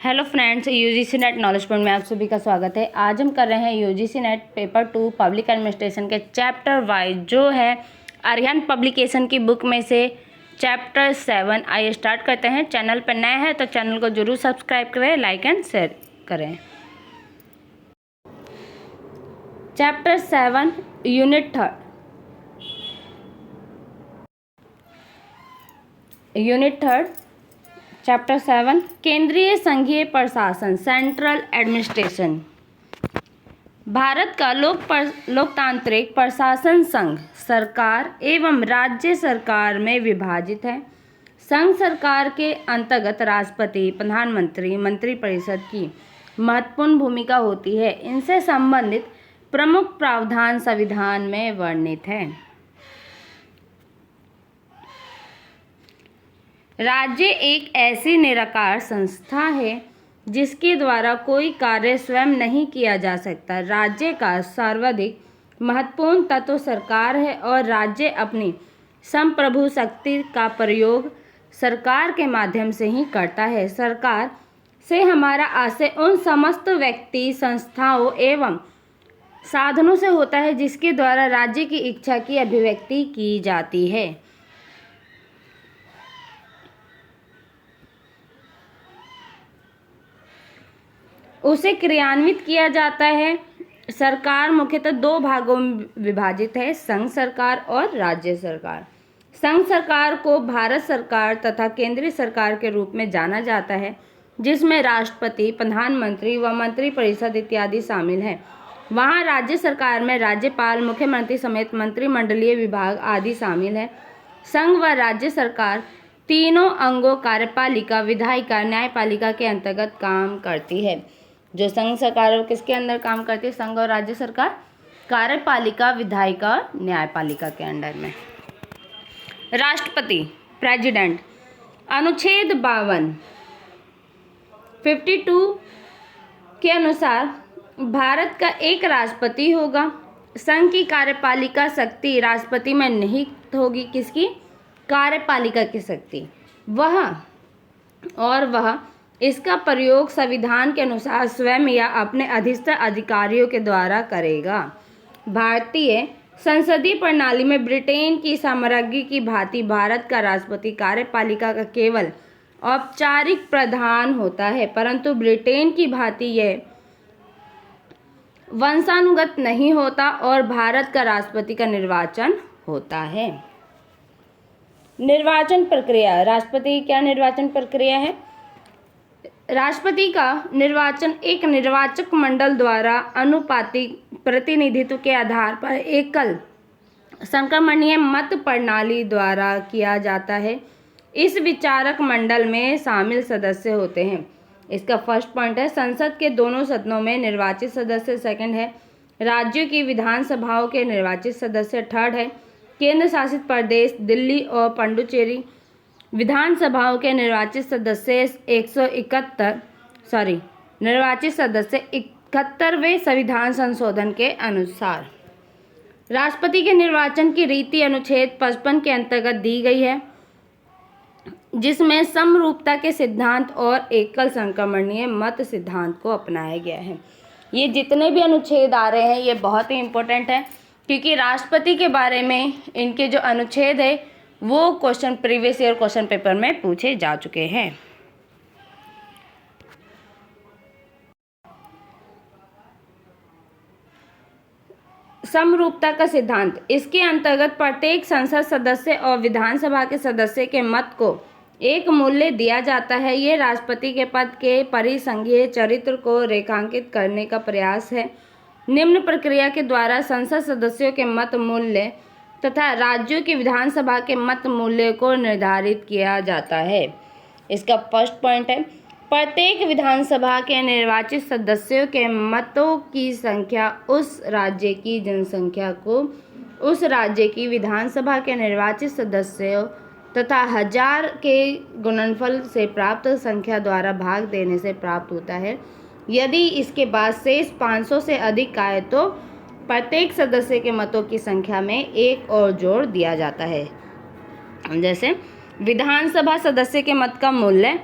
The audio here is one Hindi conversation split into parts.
Hello friends, UGC net knowledge point में आप सभी का स्वागत है। आज हम कर रहे हैं UGC net paper 2 public administration के चैप्टर वाइज जो है अरिहंत पब्लिकेशन की बुक में से चैप्टर 7। आइए स्टार्ट करते हैं। चैनल पर नए हैं तो चैनल को जरूर सब्सक्राइब करें, लाइक एंड शेयर करें। चैप्टर 7 यूनिट 3 चैप्टर 7 केंद्रीय संघीय प्रशासन, सेंट्रल एडमिनिस्ट्रेशन। भारत का लोकतांत्रिक प्रशासन संघ सरकार एवं राज्य सरकार में विभाजित है। संघ सरकार के अंतर्गत राष्ट्रपति, प्रधानमंत्री, मंत्रिपरिषद की महत्वपूर्ण भूमिका होती है। इनसे संबंधित प्रमुख प्रावधान संविधान में वर्णित है। राज्य एक ऐसी निराकार संस्था है जिसके द्वारा कोई कार्य स्वयं नहीं किया जा सकता। राज्य का सर्वाधिक महत्वपूर्ण तत्व सरकार है और राज्य अपनी संप्रभु शक्ति का प्रयोग सरकार के माध्यम से ही करता है। सरकार से हमारा आशय उन समस्त व्यक्ति, संस्थाओं एवं साधनों से होता है जिसके द्वारा राज्य की इच्छा की अभिव्यक्ति की जाती है। उसे क्रियान्वित किया जाता है। सरकार मुख्यतः दो भागों में विभाजित है, संघ सरकार और राज्य सरकार। संघ सरकार को भारत सरकार तथा केंद्रीय सरकार के रूप में जाना जाता है, जिसमें राष्ट्रपति, प्रधानमंत्री व मंत्रिपरिषद इत्यादि शामिल हैं। वहाँ राज्य सरकार में राज्यपाल, मुख्यमंत्री समेत मंत्रिमंडलीय विभाग आदि शामिल है। संघ व राज्य सरकार तीनों अंगों कार्यपालिका, विधायिका, न्यायपालिका के अंतर्गत काम करती है। जो संघ सरकार किसके अंदर काम करती है? संघ और राज्य सरकार कार्यपालिका, विधायिका, न्यायपालिका के अंडर में। राष्ट्रपति, प्रेसिडेंट, अनुच्छेद 52 के अनुसार भारत का एक राष्ट्रपति होगा। संघ की कार्यपालिका शक्ति राष्ट्रपति में निहित होगी। किसकी? कार्यपालिका की शक्ति। वह इसका प्रयोग संविधान के अनुसार स्वयं या अपने अधीनस्थ अधिकारियों के द्वारा करेगा। भारतीय संसदीय प्रणाली में ब्रिटेन की साम्राज्य की भांति भारत का राष्ट्रपति कार्यपालिका का केवल औपचारिक प्रधान होता है, परंतु ब्रिटेन की भांति यह वंशानुगत नहीं होता और भारत का राष्ट्रपति का निर्वाचन होता है। निर्वाचन प्रक्रिया। राष्ट्रपति क्या निर्वाचन प्रक्रिया है? राष्ट्रपति का निर्वाचन एक निर्वाचक मंडल द्वारा अनुपातिक प्रतिनिधित्व के आधार पर एकल संक्रमणीय मत प्रणाली द्वारा किया जाता है। इस विचारक मंडल में शामिल सदस्य होते हैं। इसका फर्स्ट पॉइंट है, संसद के दोनों सदनों में निर्वाचित सदस्य। सेकंड है, राज्यों की विधानसभाओं के निर्वाचित सदस्य। थर्ड है, केंद्र शासित प्रदेश दिल्ली और पुडुचेरी विधानसभाओं के निर्वाचित सदस्य 71वें संविधान संशोधन के अनुसार। राष्ट्रपति के निर्वाचन की रीति अनुच्छेद 55 के अंतर्गत दी गई है, जिसमें समरूपता के सिद्धांत और एकल संक्रमणीय मत सिद्धांत को अपनाया गया है। ये जितने भी अनुच्छेद आ रहे हैं ये बहुत ही इम्पोर्टेंट है, क्योंकि राष्ट्रपति के बारे में इनके जो अनुच्छेद है वो question previous year question paper में पूछे जा चुके हैं। समरूपता का सिद्धांत। इसके अंतर्गत प्रत्येक संसद सदस्य और विधानसभा के सदस्य के मत को एक मूल्य दिया जाता है। ये राष्ट्रपति के पद के परिसंघीय चरित्र को रेखांकित करने का प्रयास है। निम्न प्रक्रिया के द्वारा संसद सदस्यों के मत मूल्य तथा राज्यों की विधानसभा के मत मूल्य को निर्धारित किया जाता है। इसका फर्स्ट पॉइंट है, प्रत्येक विधानसभा के निर्वाचित सदस्यों के मतों की संख्या उस राज्य की जनसंख्या को उस राज्य की विधानसभा के निर्वाचित सदस्यों तथा 1000 के गुणनफल से प्राप्त संख्या द्वारा भाग देने से प्राप्त होता है। यदि इसके बाद शेष 500 से अधिक आए तो प्रत्येक सदस्य के मतों की संख्या में एक और जोड़ दिया जाता है। जैसे विधानसभा सदस्य के मत का मूल्य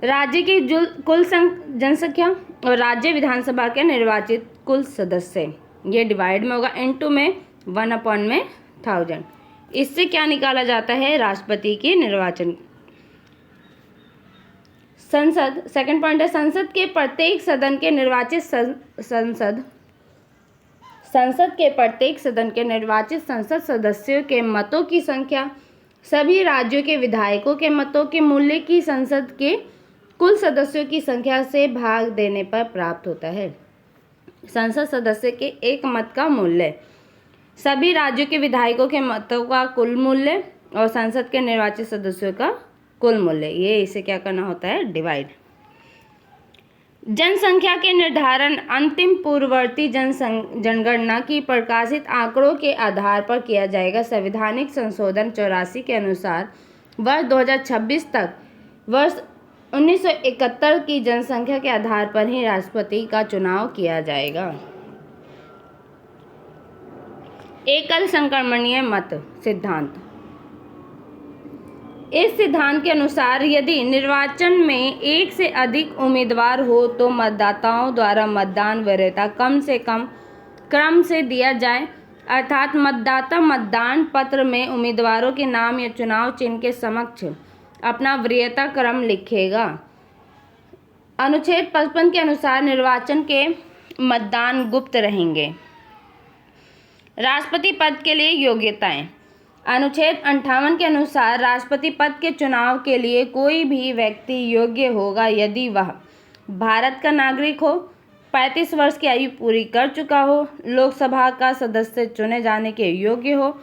राज्य की कुल जनसंख्या और राज्य विधानसभा के निर्वाचित कुल सदस्य, ये डिवाइड में होगा, इनटू में 1/1000। इससे क्या निकाला जाता है? राष्ट्रपति की निर्वाचन। संसद, सेकंड पॉइंट है, संसद के प्रत्येक सदन के निर्वाचित संसद सदस्यों के मतों की संख्या सभी राज्यों के विधायकों के मतों के मूल्य की संसद के कुल सदस्यों की संख्या से भाग देने पर प्राप्त होता है। संसद सदस्य के एक मत का मूल्य सभी राज्यों के विधायकों के मतों का कुल मूल्य और संसद के निर्वाचित सदस्यों का कुल मूल्य, ये इसे क्या करना होता है? डिवाइड। जनसंख्या के निर्धारण अंतिम पूर्ववर्ती जनगणना की प्रकाशित आंकड़ों के आधार पर किया जाएगा। संवैधानिक संशोधन 84 के अनुसार वर्ष 2026 तक वर्ष 1971 की जनसंख्या के आधार पर ही राष्ट्रपति का चुनाव किया जाएगा। एकल संक्रमणीय मत सिद्धांत। इस सिद्धांत के अनुसार यदि निर्वाचन में एक से अधिक उम्मीदवार हो तो मतदाताओं द्वारा मतदान वरीयता कम से कम क्रम से दिया जाए, अर्थात मतदाता मतदान पत्र में उम्मीदवारों के नाम या चुनाव चिन्ह के समक्ष अपना वरीयता क्रम लिखेगा। अनुच्छेद 55 के अनुसार निर्वाचन के मतदान गुप्त रहेंगे। राष्ट्रपति पद के लिए योग्यताएं। अनुच्छेद 58 के अनुसार राष्ट्रपति पद के चुनाव के लिए कोई भी व्यक्ति योग्य होगा यदि वह भारत का नागरिक हो, 35 वर्ष की आयु पूरी कर चुका हो, लोकसभा का सदस्य चुने जाने के योग्य हो,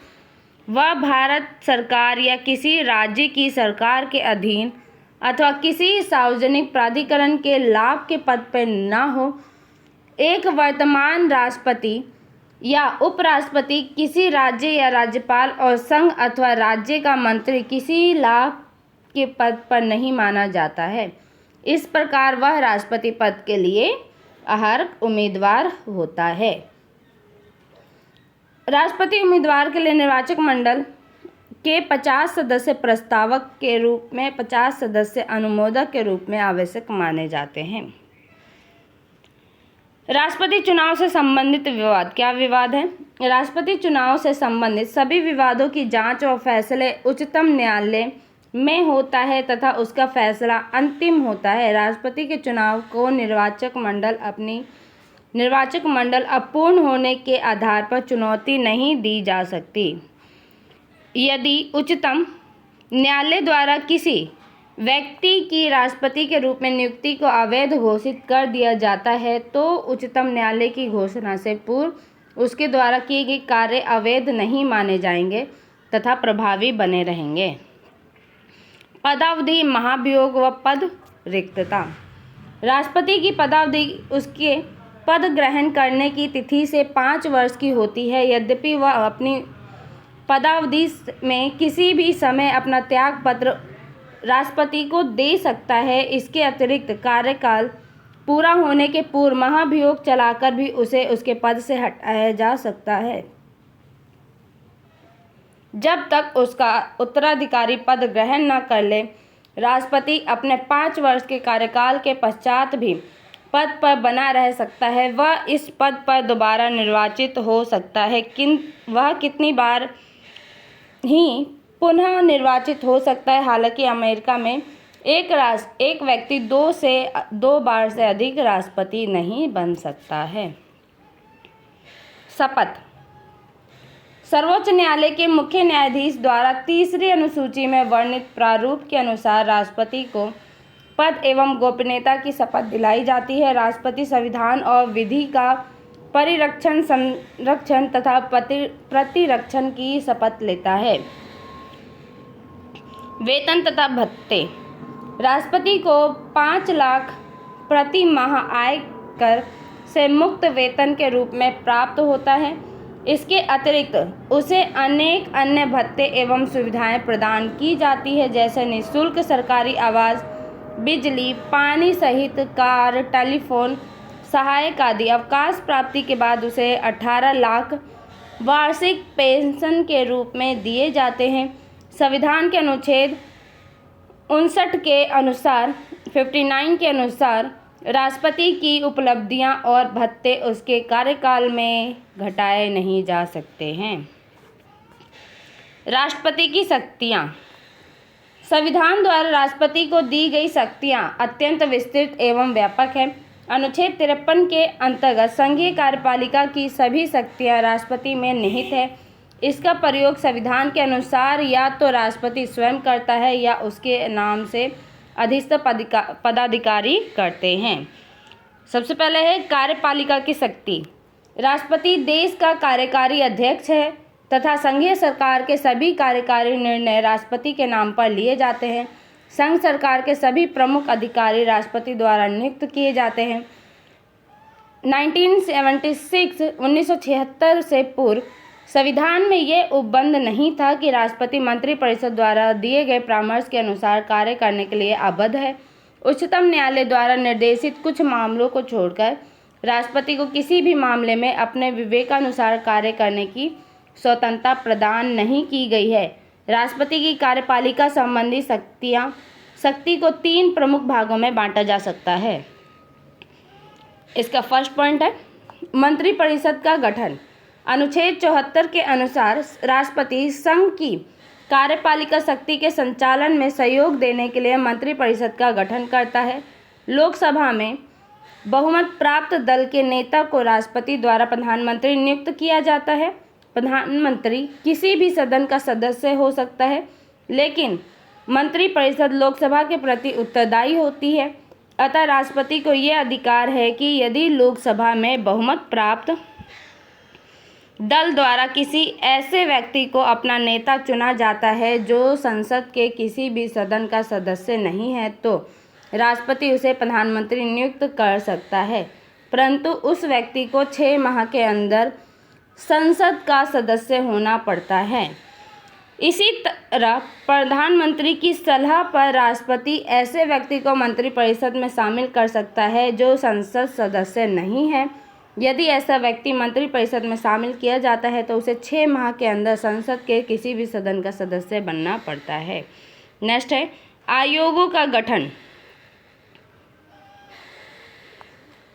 वह भारत सरकार या किसी राज्य की सरकार के अधीन अथवा किसी सार्वजनिक प्राधिकरण के लाभ के पद पर न हो, एक वर्तमान राष्ट्रपति या उपराष्ट्रपति, किसी राज्य या राज्यपाल और संघ अथवा राज्य का मंत्री किसी लाभ के पद पर नहीं माना जाता है। इस प्रकार वह राष्ट्रपति पद के लिए अर्ह उम्मीदवार होता है। राष्ट्रपति उम्मीदवार के लिए निर्वाचक मंडल के 50 सदस्य प्रस्तावक के रूप में, 50 सदस्य अनुमोदक के रूप में आवश्यक माने जाते हैं। राष्ट्रपति चुनाव से संबंधित विवाद। क्या विवाद है? राष्ट्रपति चुनाव से संबंधित सभी विवादों की जांच और फैसले उच्चतम न्यायालय में होता है तथा उसका फैसला अंतिम होता है। राष्ट्रपति के चुनाव को निर्वाचक मंडल अपूर्ण होने के आधार पर चुनौती नहीं दी जा सकती। यदि उच्चतम न्यायालय द्वारा किसी व्यक्ति की राष्ट्रपति के रूप में नियुक्ति को अवैध घोषित कर दिया जाता है तो उच्चतम न्यायालय की घोषणा से पूर्व उसके द्वारा किए गए कार्य अवैध नहीं माने जाएंगे तथा प्रभावी बने रहेंगे। पदावधि, महाभियोग व पद रिक्तता। राष्ट्रपति की पदावधि उसके पद ग्रहण करने की तिथि से 5 वर्ष की होती है। यद्यपि वह अपनी पदावधि में किसी भी समय अपना त्याग पत्र राष्ट्रपति को दे सकता है। इसके अतिरिक्त कार्यकाल पूरा होने के पूर्व महाभियोग चलाकर भी उसे उसके पद से हटाया जा सकता है, जब तक उसका उत्तराधिकारी पद ग्रहण न कर ले। राष्ट्रपति अपने 5 वर्ष के कार्यकाल के पश्चात भी पद पर बना रह सकता है। वह इस पद पर दोबारा निर्वाचित हो सकता है, वह कितनी बार ही पुनः निर्वाचित हो सकता है। हालांकि अमेरिका में एक व्यक्ति 2 बार से अधिक राष्ट्रपति नहीं बन सकता है। शपथ। सर्वोच्च न्यायालय के मुख्य न्यायाधीश द्वारा 3री अनुसूची में वर्णित प्रारूप के अनुसार राष्ट्रपति को पद एवं गोपनीयता की शपथ दिलाई जाती है। राष्ट्रपति संविधान और विधि का परिरक्षण, संरक्षण तथा प्रतिरक्षण की शपथ लेता है। वेतन तथा भत्ते। राष्ट्रपति को 5 लाख प्रति माह आय कर से मुक्त वेतन के रूप में प्राप्त होता है। इसके अतिरिक्त उसे अनेक अन्य भत्ते एवं सुविधाएं प्रदान की जाती है, जैसे निःशुल्क सरकारी आवास, बिजली, पानी सहित कार, टेलीफोन, सहायक आदि। अवकाश प्राप्ति के बाद उसे 18 लाख वार्षिक पेंशन के रूप में दिए जाते हैं। संविधान के अनुच्छेद 59 के अनुसार 59 के अनुसार राष्ट्रपति की उपलब्धियां और भत्ते उसके कार्यकाल में घटाए नहीं जा सकते हैं। राष्ट्रपति की शक्तियां। संविधान द्वारा राष्ट्रपति को दी गई शक्तियां अत्यंत विस्तृत एवं व्यापक है। अनुच्छेद 53 के अंतर्गत संघीय कार्यपालिका की सभी शक्तियां राष्ट्रपति में निहित है। इसका प्रयोग संविधान के अनुसार या तो राष्ट्रपति स्वयं करता है या उसके नाम से अधीनस्थ पदाधिकारी करते हैं। सबसे पहले है कार्यपालिका की शक्ति। राष्ट्रपति देश का कार्यकारी अध्यक्ष है तथा संघीय सरकार के सभी कार्यकारी निर्णय राष्ट्रपति के नाम पर लिए जाते हैं। संघ सरकार के सभी प्रमुख अधिकारी राष्ट्रपति द्वारा नियुक्त किए जाते हैं। 1976 से पूर्व संविधान में यह उपबंध नहीं था कि राष्ट्रपति मंत्रिपरिषद द्वारा दिए गए परामर्श के अनुसार कार्य करने के लिए आबद्ध है। उच्चतम न्यायालय द्वारा निर्देशित कुछ मामलों को छोड़कर राष्ट्रपति को किसी भी मामले में अपने विवेकानुसार कार्य करने की स्वतंत्रता प्रदान नहीं की गई है। राष्ट्रपति की कार्यपालिका संबंधी शक्ति को 3 प्रमुख भागों में बांटा जा सकता है। इसका फर्स्ट पॉइंट है मंत्रिपरिषद का गठन। अनुच्छेद 74 के अनुसार राष्ट्रपति संघ की कार्यपालिका शक्ति के संचालन में सहयोग देने के लिए मंत्रिपरिषद का गठन करता है। लोकसभा में बहुमत प्राप्त दल के नेता को राष्ट्रपति द्वारा प्रधानमंत्री नियुक्त किया जाता है। प्रधानमंत्री किसी भी सदन का सदस्य हो सकता है, लेकिन मंत्रिपरिषद लोकसभा के प्रति उत्तरदायी होती है। अतः राष्ट्रपति को यह अधिकार है कि यदि लोकसभा में बहुमत प्राप्त दल द्वारा किसी ऐसे व्यक्ति को अपना नेता चुना जाता है जो संसद के किसी भी सदन का सदस्य नहीं है, तो राष्ट्रपति उसे प्रधानमंत्री नियुक्त कर सकता है, परंतु उस व्यक्ति को 6 माह के अंदर संसद का सदस्य होना पड़ता है। इसी तरह प्रधानमंत्री की सलाह पर राष्ट्रपति ऐसे व्यक्ति को मंत्रिपरिषद में शामिल कर सकता है जो संसद सदस्य नहीं है। यदि ऐसा व्यक्ति मंत्रिपरिषद में शामिल किया जाता है तो उसे 6 माह के अंदर संसद के किसी भी सदन का सदस्य बनना पड़ता है। नेक्स्ट है आयोगों का गठन।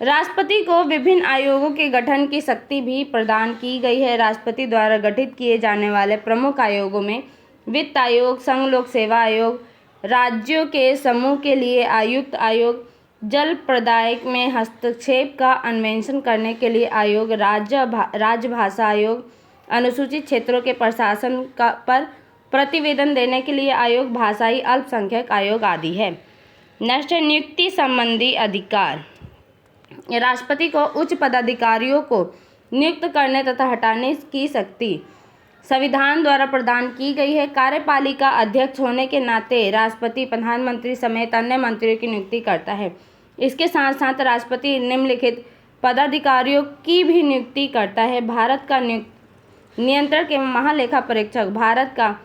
राष्ट्रपति को विभिन्न आयोगों के गठन की शक्ति भी प्रदान की गई है। राष्ट्रपति द्वारा गठित किए जाने वाले प्रमुख आयोगों में वित्त आयोग, संघ लोक सेवा आयोग, राज्यों के समूह के लिए आयुक्त आयोग, जल प्रदाय में हस्तक्षेप का अन्वेषण करने के लिए आयोग, राजभाषा आयोग, अनुसूचित क्षेत्रों के प्रशासन पर प्रतिवेदन देने के लिए आयोग, भाषाई अल्पसंख्यक आयोग आदि है। नेक्स्ट है नियुक्ति संबंधी अधिकार। राष्ट्रपति को उच्च पदाधिकारियों को नियुक्त करने तथा हटाने की शक्ति संविधान द्वारा प्रदान की गई है। कार्यपालिका अध्यक्ष होने के नाते राष्ट्रपति प्रधानमंत्री समेत अन्य मंत्रियों की नियुक्ति करता है। इसके साथ साथ राष्ट्रपति निम्नलिखित पदाधिकारियों की भी नियुक्ति करता है। भारत का नियंत्रक एवं महालेखा परीक्षक, भारत का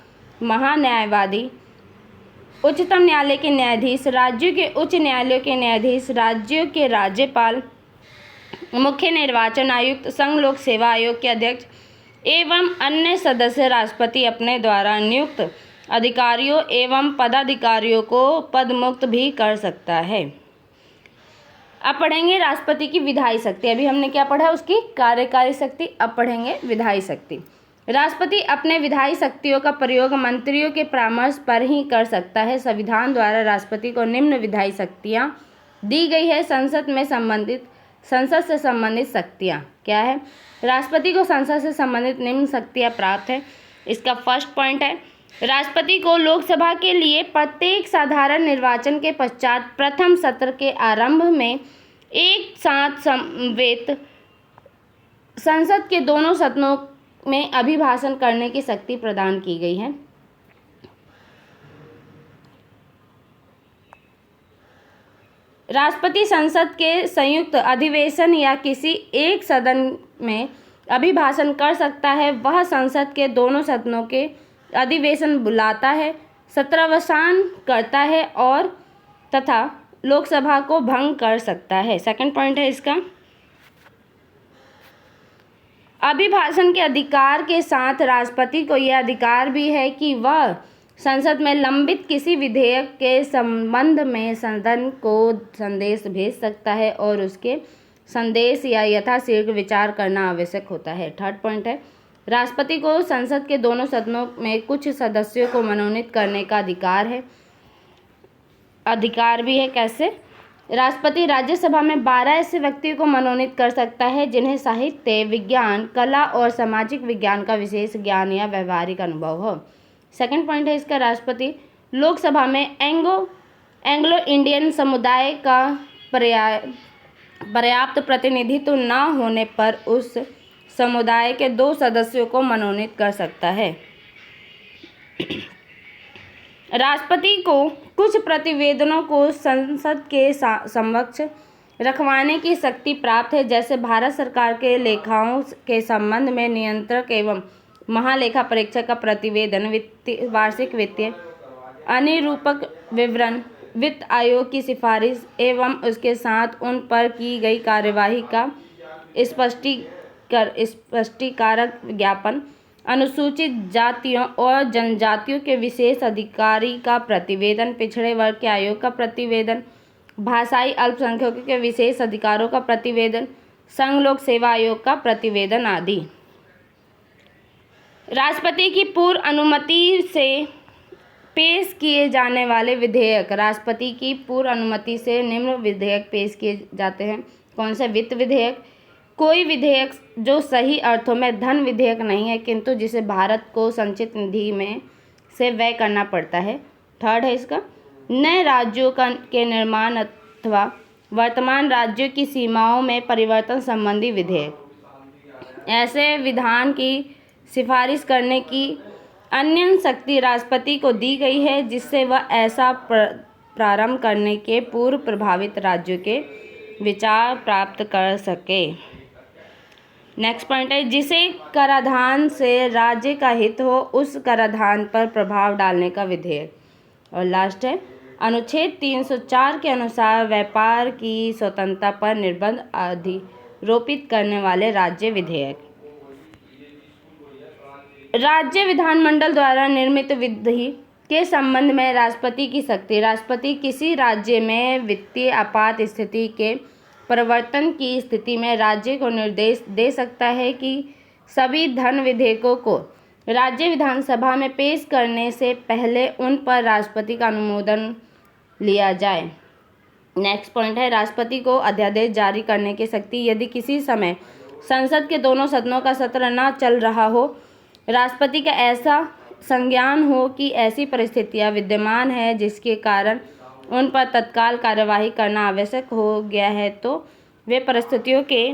महान्यायवादी, उच्चतम न्यायालय के न्यायाधीश, राज्यों के उच्च न्यायालयों के न्यायाधीश, राज्यों के राज्यपाल, मुख्य निर्वाचन आयुक्त, संघ लोक सेवा आयोग के अध्यक्ष एवं अन्य सदस्य राष्ट्रपति अपने द्वारा नियुक्त अधिकारियों एवं पदाधिकारियों को पदमुक्त भी कर सकता है। अब पढ़ेंगे राष्ट्रपति की विधायी शक्ति। अभी हमने क्या पढ़ा, उसकी कार्यकारी शक्ति। अब पढ़ेंगे विधायी शक्ति। राष्ट्रपति अपने विधायी शक्तियों का प्रयोग मंत्रियों के परामर्श पर ही कर सकता है। संविधान द्वारा राष्ट्रपति को निम्न विधायी शक्तियां दी गई है। संसद से संबंधित शक्तियां क्या है? राष्ट्रपति को संसद से संबंधित निम्न शक्तियां प्राप्त है। इसका फर्स्ट पॉइंट है राष्ट्रपति को लोकसभा के लिए प्रत्येक साधारण निर्वाचन के पश्चात प्रथम सत्र के आरंभ में एक साथ समवेत संसद के दोनों सदनों में अभिभाषण करने की शक्ति प्रदान की गई है। राष्ट्रपति संसद के संयुक्त अधिवेशन या किसी एक सदन में अभिभाषण कर सकता है। वह संसद के दोनों सदनों के अधिवेशन बुलाता है, सत्रावसान करता है और तथा लोकसभा को भंग कर सकता है। सेकंड पॉइंट है इसका, अभिभाषण के अधिकार के साथ राष्ट्रपति को यह अधिकार भी है कि वह संसद में लंबित किसी विधेयक के संबंध में सदन को संदेश भेज सकता है और उसके संदेश या यथाशीघ्र विचार करना आवश्यक होता है। थर्ड पॉइंट है, राष्ट्रपति को संसद के दोनों सदनों में कुछ सदस्यों को मनोनीत करने का अधिकार भी है। कैसे? राष्ट्रपति राज्यसभा में 12 ऐसे व्यक्तियों को मनोनीत कर सकता है जिन्हें साहित्य, विज्ञान, कला और सामाजिक विज्ञान का विशेष ज्ञान या व्यवहारिक अनुभव हो। सेकंड पॉइंट है इसका, राष्ट्रपति लोकसभा में एंग्लो इंडियन समुदाय का पर्याप्त प्रतिनिधित्व न होने पर उस समुदाय के 2 सदस्यों को मनोनीत कर सकता है। राष्ट्रपति को कुछ प्रतिवेदनों को संसद के समक्ष रखवाने की शक्ति प्राप्त है, जैसे भारत सरकार के लेखाओं के संबंध में नियंत्रक एवं महालेखा परीक्षक का प्रतिवेदन, वार्षिक वित्तीय अनिरूपक विवरण, वित्त आयोग की सिफारिश एवं उसके साथ उन पर की गई कार्यवाही का स्पष्टीकारक ज्ञापन, अनुसूचित जातियों और जनजातियों के विशेष अधिकारी का प्रतिवेदन, पिछड़े वर्ग के आयोग का प्रतिवेदन, भाषाई अल्पसंख्यकों के विशेष अधिकारों का प्रतिवेदन, संघ लोक सेवा आयोग का प्रतिवेदन आदि। राष्ट्रपति की पूर्व अनुमति से पेश किए जाने वाले विधेयक। राष्ट्रपति की पूर्व अनुमति से निम्न विधेयक पेश किए जाते हैं। कौन से? वित्त विधेयक, कोई विधेयक जो सही अर्थों में धन विधेयक नहीं है किंतु जिसे भारत को संचित निधि में से व्यय करना पड़ता है। थर्ड है इसका, नए राज्यों के निर्माण अथवा वर्तमान राज्यों की सीमाओं में परिवर्तन संबंधी विधेयक। ऐसे विधान की सिफारिश करने की अन्य शक्ति राष्ट्रपति को दी गई है जिससे वह ऐसा प्रारंभ करने के पूर्व प्रभावित राज्यों के विचार प्राप्त कर सके। नेक्स्ट पॉइंट है, जिसे कराधान से राज्य का हित हो उस कराधान पर प्रभाव डालने का विधेयक। और लास्ट है, अनुच्छेद 304 के अनुसार व्यापार की स्वतंत्रता पर निर्बंध अधिरोपित करने वाले राज्य विधेयक। राज्य विधानमंडल द्वारा निर्मित विधि के संबंध में राष्ट्रपति की शक्ति। राष्ट्रपति किसी राज्य में वित्तीय आपात स्थिति के प्रवर्तन की स्थिति में राज्य को निर्देश दे सकता है कि सभी धन विधेयकों को राज्य विधानसभा में पेश करने से पहले उन पर राष्ट्रपति का अनुमोदन लिया जाए। नेक्स्ट पॉइंट है, राष्ट्रपति को अध्यादेश जारी करने की शक्ति। यदि किसी समय संसद के दोनों सदनों का सत्र न चल रहा हो, राष्ट्रपति का ऐसा संज्ञान हो कि ऐसी परिस्थितियां विद्यमान है जिसके कारण उन पर तत्काल कार्यवाही करना आवश्यक हो गया है, तो वे परिस्थितियों के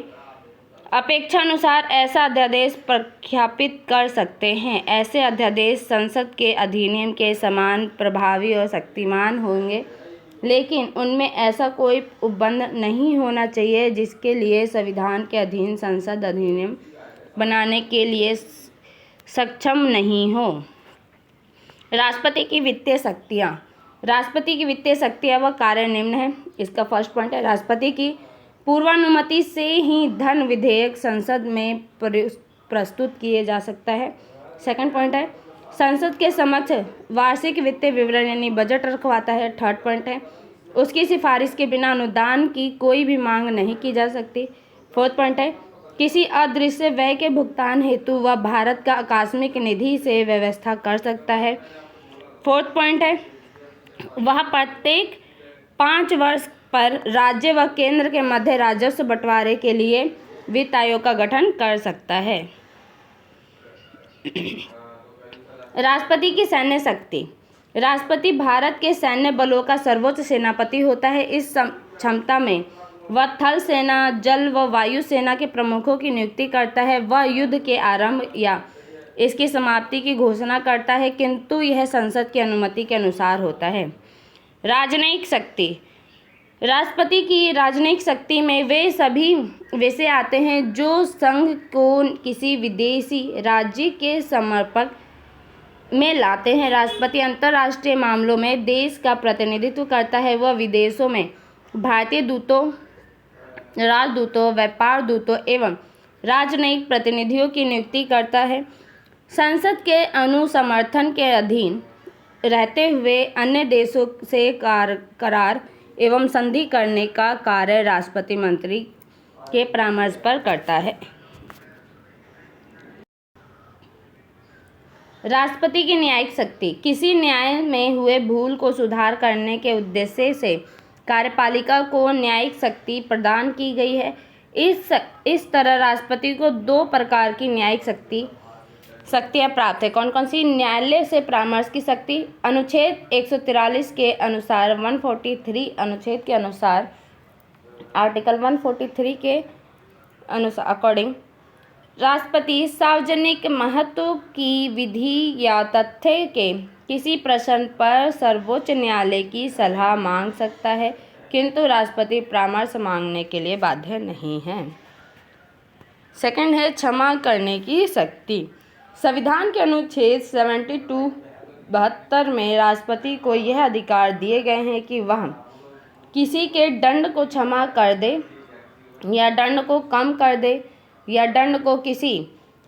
अपेक्षानुसार ऐसा अध्यादेश प्रख्यापित कर सकते हैं। ऐसे अध्यादेश संसद के अधिनियम के समान प्रभावी और शक्तिमान होंगे, लेकिन उनमें ऐसा कोई उपबंध नहीं होना चाहिए जिसके लिए संविधान के अधीन संसद अधिनियम बनाने के लिए सक्षम नहीं हो। राष्ट्रपति की वित्तीय शक्तियाँ। राष्ट्रपति की वित्तीय शक्तियाँ व कार्य निम्न है। इसका फर्स्ट पॉइंट है, राष्ट्रपति की पूर्वानुमति से ही धन विधेयक संसद में प्रस्तुत किए जा सकता है। सेकंड पॉइंट है, संसद के समक्ष वार्षिक वित्तीय विवरण यानी बजट रखवाता है। थर्ड पॉइंट है, उसकी सिफारिश के बिना अनुदान की कोई भी मांग नहीं की जा सकती। फोर्थ पॉइंट है, किसी अदृश्य व्यय के भुगतान हेतु वह भारत का आकस्मिक निधि से व्यवस्था कर सकता है। फोर्थ पॉइंट है, वह प्रत्येक 5 वर्ष पर राज्य व केंद्र के मध्य राजस्व बंटवारे के लिए वित्त आयोग का गठन कर सकता है। राष्ट्रपति की सैन्य शक्ति। राष्ट्रपति भारत के सैन्य बलों का सर्वोच्च सेनापति होता है। इस क्षमता में वह थल सेना, जल व वायु सेना के प्रमुखों की नियुक्ति करता है। वह युद्ध के आरंभ या इसकी समाप्ति की घोषणा करता है, किंतु यह संसद की अनुमति के अनुसार होता है। राजनयिक शक्ति। राष्ट्रपति की राजनयिक शक्ति में वे सभी विषय आते हैं जो संघ को किसी विदेशी राज्य के समर्पक में लाते हैं। राष्ट्रपति अंतर्राष्ट्रीय मामलों में देश का प्रतिनिधित्व करता है। वह विदेशों में भारतीय दूतों, राजदूतों, व्यापार दूतों एवं राजनयिक प्रतिनिधियों की नियुक्ति करता है। संसद के अनुसमर्थन के अधीन रहते हुए अन्य देशों से करार एवं संधि करने का कार्य राष्ट्रपति मंत्री के परामर्श पर करता है। राष्ट्रपति की न्यायिक शक्ति। किसी न्याय में हुए भूल को सुधार करने के उद्देश्य से कार्यपालिका को न्यायिक शक्ति प्रदान की गई है। इस तरह राष्ट्रपति को दो प्रकार की न्यायिक शक्तियाँ प्राप्त है। कौन कौन सी? न्यायालय से परामर्श की शक्ति। अनुच्छेद 143 के अनुसार 143 अनुच्छेद के अनुसार आर्टिकल 143 के अनुसार अकॉर्डिंग राष्ट्रपति सार्वजनिक महत्व की विधि या तथ्य के किसी प्रश्न पर सर्वोच्च न्यायालय की सलाह मांग सकता है, किंतु राष्ट्रपति परामर्श मांगने के लिए बाध्य नहीं है। सेकंड है क्षमा करने की शक्ति। संविधान के अनुच्छेद 72 में राष्ट्रपति को यह अधिकार दिए गए हैं कि वह किसी के दंड को क्षमा कर दे या दंड को कम कर दे या दंड को किसी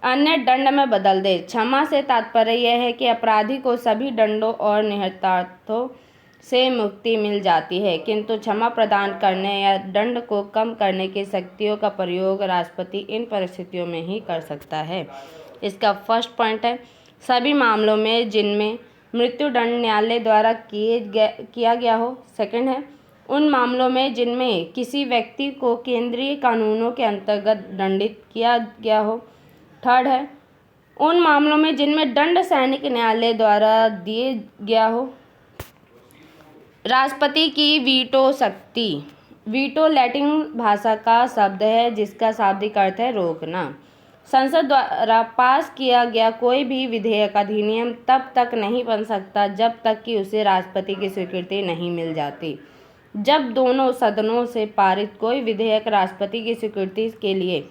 अन्य दंड में बदल दे। क्षमा से तात्पर्य यह है कि अपराधी को सभी दंडों और निहितार्थों से मुक्ति मिल जाती है, किंतु क्षमा प्रदान करने या दंड को कम करने की शक्तियों का प्रयोग राष्ट्रपति इन परिस्थितियों में ही कर सकता है। इसका फर्स्ट पॉइंट है सभी मामलों में जिनमें मृत्युदंड न्यायालय द्वारा किया गया हो। सेकंड है उन मामलों में जिनमें किसी व्यक्ति को केंद्रीय कानूनों के अंतर्गत दंडित किया गया हो। थर्ड है उन मामलों में जिनमें दंड सैनिक न्यायालय द्वारा दिए गया हो। राष्ट्रपति की वीटो शक्ति। वीटो लैटिन भाषा का शब्द है जिसका शाब्दिक अर्थ है रोकना। संसद द्वारा पास किया गया कोई भी विधेयक अधिनियम तब तक नहीं बन सकता जब तक कि उसे राष्ट्रपति की स्वीकृति नहीं मिल जाती। जब दोनों सदनों से पारित कोई विधेयक राष्ट्रपति की स्वीकृति के लिए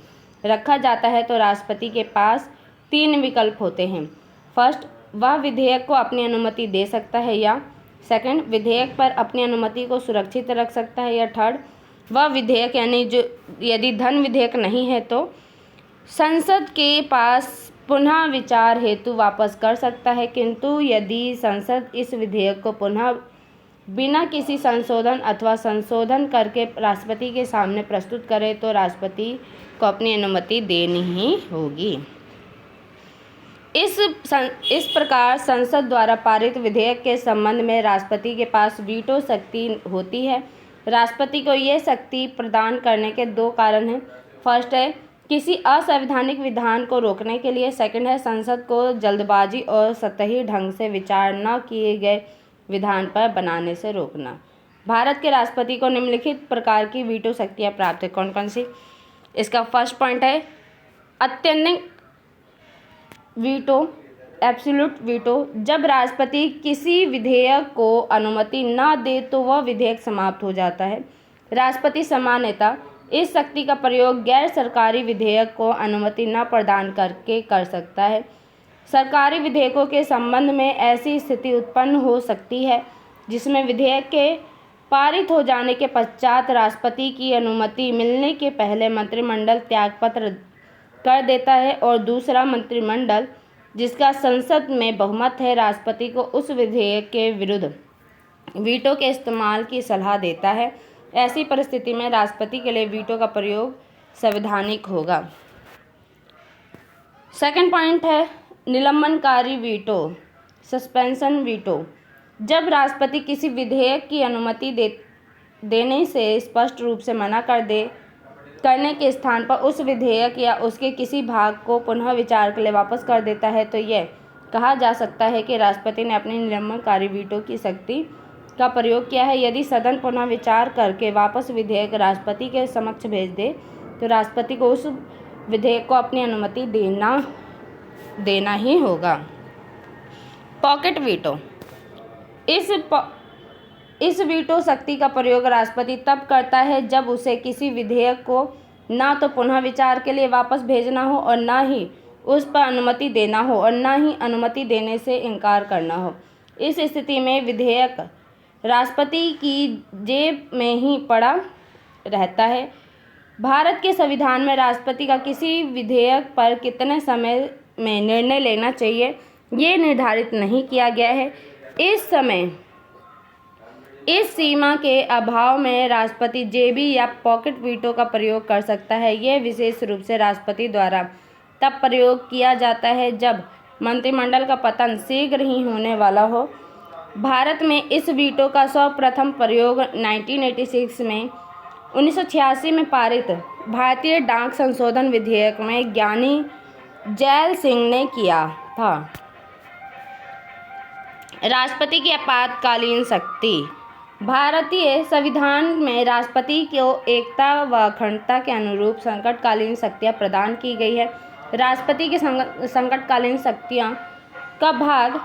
रखा जाता है तो राष्ट्रपति के पास 3 विकल्प होते हैं। फर्स्ट, वह विधेयक को अपनी अनुमति दे सकता है, या सेकंड, विधेयक पर अपनी अनुमति को सुरक्षित रख सकता है, या थर्ड, वह विधेयक यानी जो यदि धन विधेयक नहीं है तो संसद के पास पुनः विचार हेतु वापस कर सकता है, किंतु यदि संसद इस विधेयक को पुनः बिना किसी संशोधन अथवा संशोधन करके राष्ट्रपति के सामने प्रस्तुत करे तो राष्ट्रपति को अपनी अनुमति देनी ही होगी। इस प्रकार संसद द्वारा पारित विधेयक के संबंध में राष्ट्रपति के पास वीटो शक्ति होती है। राष्ट्रपति को ये शक्ति प्रदान करने के 2 कारण हैं। फर्स्ट है किसी असंवैधानिक विधान को रोकने के लिए। सेकंड है संसद को जल्दबाजी और सतही ढंग से विचार न किए गए विधान पर बनाने से रोकना। भारत के राष्ट्रपति को निम्नलिखित प्रकार की वीटो शक्तियाँ प्राप्त है। कौन कौन सी? इसका फर्स्ट पॉइंट है अत्यधिक वीटो, एब्सोल्यूट वीटो। जब राष्ट्रपति किसी विधेयक को अनुमति न दे तो वह विधेयक समाप्त हो जाता है। राष्ट्रपति सामान्यतः इस शक्ति का प्रयोग गैर सरकारी विधेयक को अनुमति न प्रदान करके कर सकता है। सरकारी विधेयकों के संबंध में ऐसी स्थिति उत्पन्न हो सकती है जिसमें विधेयक के पारित हो जाने के पश्चात राष्ट्रपति की अनुमति मिलने के पहले मंत्रिमंडल त्यागपत्र कर देता है और दूसरा मंत्रिमंडल जिसका संसद में बहुमत है राष्ट्रपति को उस विधेयक के विरुद्ध वीटो के इस्तेमाल की सलाह देता है। ऐसी परिस्थिति में राष्ट्रपति के लिए वीटो का प्रयोग संवैधानिक होगा। सेकंड पॉइंट है निलंबनकारी वीटो, सस्पेंशन वीटो। जब राष्ट्रपति किसी विधेयक की अनुमति देने से स्पष्ट रूप से मना करने के स्थान पर उस विधेयक या उसके किसी भाग को पुनः विचार के लिए वापस कर देता है तो यह कहा जा सकता है कि राष्ट्रपति ने अपनी निलंबनकारी वीटो की शक्ति का प्रयोग किया है। यदि सदन पुनः विचार करके वापस विधेयक राष्ट्रपति के समक्ष भेज दे तो राष्ट्रपति को उस विधेयक को अपनी अनुमति देना ही होगा। Pocket veto. इस वीटो शक्ति का प्रयोग राष्ट्रपति तब करता है जब उसे किसी विधेयक को ना तो पुनः विचार के लिए वापस भेजना हो और ना ही उस पर अनुमति देना हो और ना ही अनुमति देने से इनकार करना हो। इस स्थिति में विधेयक राष्ट्रपति की जेब में ही पड़ा रहता है। भारत के संविधान में राष्ट्रपति का किसी विधेयक पर कितने समय में निर्णय लेना चाहिए ये निर्धारित नहीं किया गया है। इस समय इस सीमा के अभाव में राष्ट्रपति जेबी या पॉकेट वीटो का प्रयोग कर सकता है। यह विशेष रूप से राष्ट्रपति द्वारा तब प्रयोग किया जाता है जब मंत्रिमंडल का पतन शीघ्र ही होने वाला हो। भारत में इस वीटो का सर्वप्रथम प्रयोग 1986 में 1986 में पारित भारतीय डाक संशोधन विधेयक में ज्ञानी जैल सिंह ने किया था। राष्ट्रपति की आपातकालीन शक्ति। भारतीय संविधान में राष्ट्रपति को एकता व अखंडता के अनुरूप संकटकालीन शक्तियाँ प्रदान की गई है। राष्ट्रपति की संकटकालीन शक्तियाँ का भाग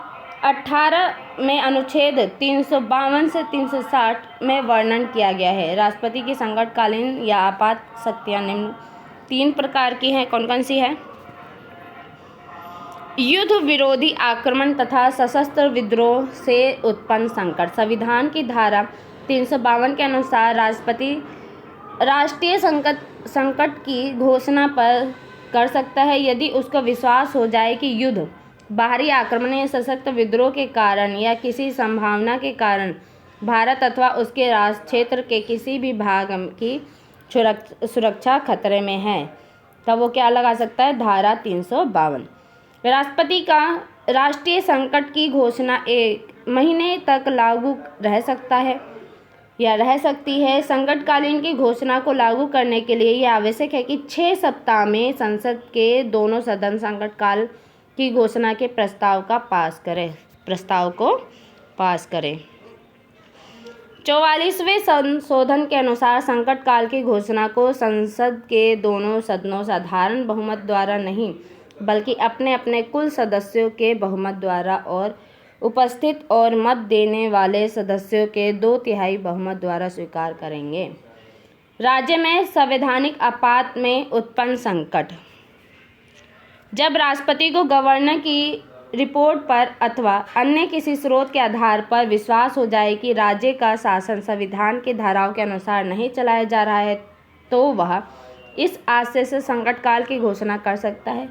18 में अनुच्छेद 352 से 360 में वर्णन किया गया है। राष्ट्रपति की संकटकालीन या आपात शक्तियाँ निम्न 3 प्रकार की हैं। कौन कौन सी है? युद्ध विरोधी आक्रमण तथा सशस्त्र विद्रोह से उत्पन्न संकट। संविधान की धारा 352 के अनुसार राष्ट्रपति राष्ट्रीय संकट की घोषणा कर सकता है यदि उसको विश्वास हो जाए कि युद्ध, बाहरी आक्रमण या सशस्त्र विद्रोह के कारण या किसी संभावना के कारण भारत अथवा उसके राष्ट्र क्षेत्र के किसी भी भाग की सुरक्षा खतरे में है। तब वो क्या लगा सकता है? धारा 352। राष्ट्रपति का राष्ट्रीय संकट की घोषणा 1 महीने तक लागू रह सकता है या रह सकती है। संकटकालीन की घोषणा को लागू करने के लिए यह आवश्यक है कि 6 सप्ताह में संसद के दोनों सदन संकटकाल की घोषणा के प्रस्ताव को पास करें। 44वें संशोधन के अनुसार संकटकाल की घोषणा को संसद के दोनों सदनों साधारण बहुमत द्वारा नहीं बल्कि अपने अपने कुल सदस्यों के बहुमत द्वारा और उपस्थित और मत देने वाले सदस्यों के 2/3 बहुमत द्वारा स्वीकार करेंगे। राज्य में संवैधानिक आपात में उत्पन्न संकट। जब राष्ट्रपति को गवर्नर की रिपोर्ट पर अथवा अन्य किसी स्रोत के आधार पर विश्वास हो जाए कि राज्य का शासन संविधान की धाराओं के अनुसार नहीं चलाया जा रहा है तो वह इस आशय से संकटकाल की घोषणा कर सकता है।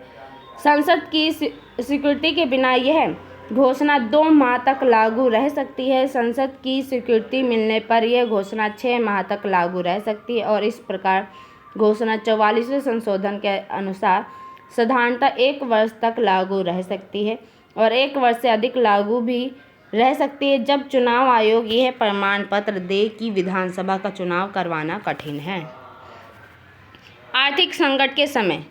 संसद की स्वीकृति के बिना यह घोषणा 2 माह तक लागू रह सकती है। संसद की स्वीकृति मिलने पर यह घोषणा 6 माह तक लागू रह सकती है और इस प्रकार घोषणा 44वें संशोधन के अनुसार साधारणतः 1 वर्ष तक लागू रह सकती है और 1 वर्ष से अधिक लागू भी रह सकती है जब चुनाव आयोग यह प्रमाण पत्र दे कि विधानसभा का चुनाव करवाना कठिन है। आर्थिक संकट के समय।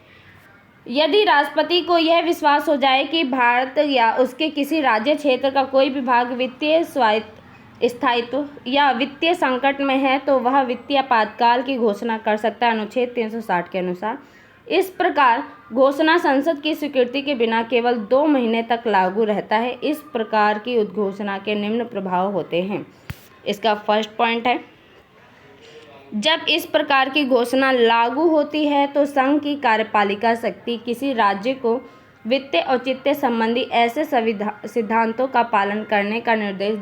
यदि राष्ट्रपति को यह विश्वास हो जाए कि भारत या उसके किसी राज्य क्षेत्र का कोई भी भाग वित्तीय स्थायित्व या वित्तीय संकट में है तो वह वित्तीय आपातकाल की घोषणा कर सकता है अनुच्छेद 360 के अनुसार। इस प्रकार घोषणा संसद की स्वीकृति के बिना केवल 2 महीने तक लागू रहता है। इस प्रकार की उद्घोषणा के निम्न प्रभाव होते हैं। इसका फर्स्ट पॉइंट है, जब इस प्रकार की घोषणा लागू होती है तो संघ की कार्यपालिका शक्ति किसी राज्य को वित्तीय औचित्य संबंधी ऐसे सिद्धांतों का पालन करने का निर्देश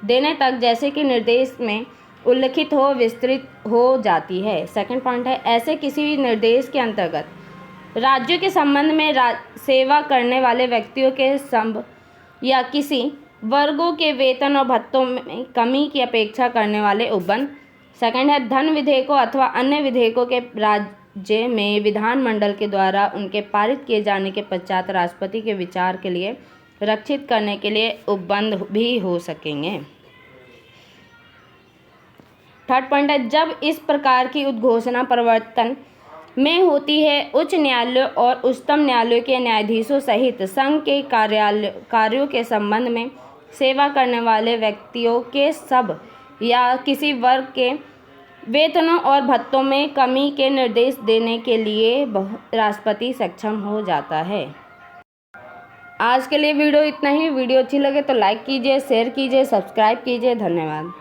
देने तक जैसे कि निर्देश में उल्लिखित हो विस्तृत हो जाती है। सेकंड पॉइंट है, ऐसे किसी भी निर्देश के अंतर्गत राज्यों के संबंध में सेवा करने वाले व्यक्तियों के संब या किसी वर्गों के वेतन और भत्तों में कमी की अपेक्षा करने वाले उपबंध। सेकंड है, धन विधेयकों अथवा अन्य विधेयकों के राज्य में विधानमंडल के द्वारा उनके पारित किए जाने के पश्चात राष्ट्रपति के विचार के लिए रक्षित करने के लिए उपबंध भी हो सकेंगे। थर्ड पॉइंट है, जब इस प्रकार की उद्घोषणा प्रवर्तन में होती है उच्च न्यायालय और उच्चतम न्यायालय के न्यायाधीशों सहित संघ के कार्यों के संबंध में सेवा करने वाले व्यक्तियों के सब या किसी वर्ग के वेतनों और भत्तों में कमी के निर्देश देने के लिए राष्ट्रपति सक्षम हो जाता है। आज के लिए वीडियो इतना ही। वीडियो अच्छी लगे तो लाइक कीजिए, शेयर कीजिए, सब्सक्राइब कीजिए। धन्यवाद।